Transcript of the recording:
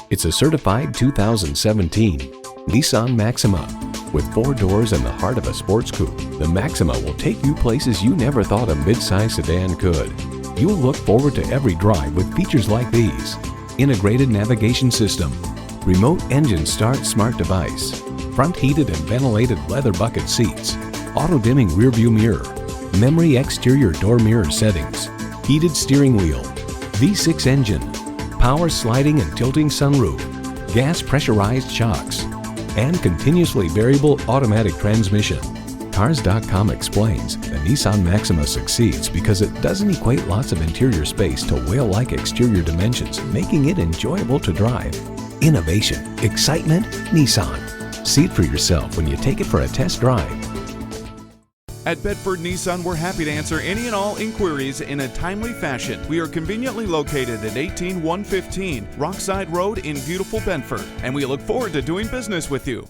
It's a certified 2017 Nissan Maxima. With 4 doors and the heart of a sports coupe, the Maxima will take you places you never thought a midsize sedan could. You'll look forward to every drive with features like these: integrated navigation system, remote engine start smart device, front heated and ventilated leather bucket seats, auto-dimming rearview mirror, memory exterior door mirror settings, heated steering wheel, V6 engine, power sliding and tilting sunroof, gas pressurized shocks, and continuously variable automatic transmission. Cars.com explains the Nissan Maxima succeeds because it doesn't equate lots of interior space to whale-like exterior dimensions, making it enjoyable to drive. Innovation, excitement, Nissan. See it for yourself when you take it for a test drive. At Bedford Nissan, we're happy to answer any and all inquiries in a timely fashion. We are conveniently located at 18115 Rockside Road in beautiful Bedford, and we look forward to doing business with you.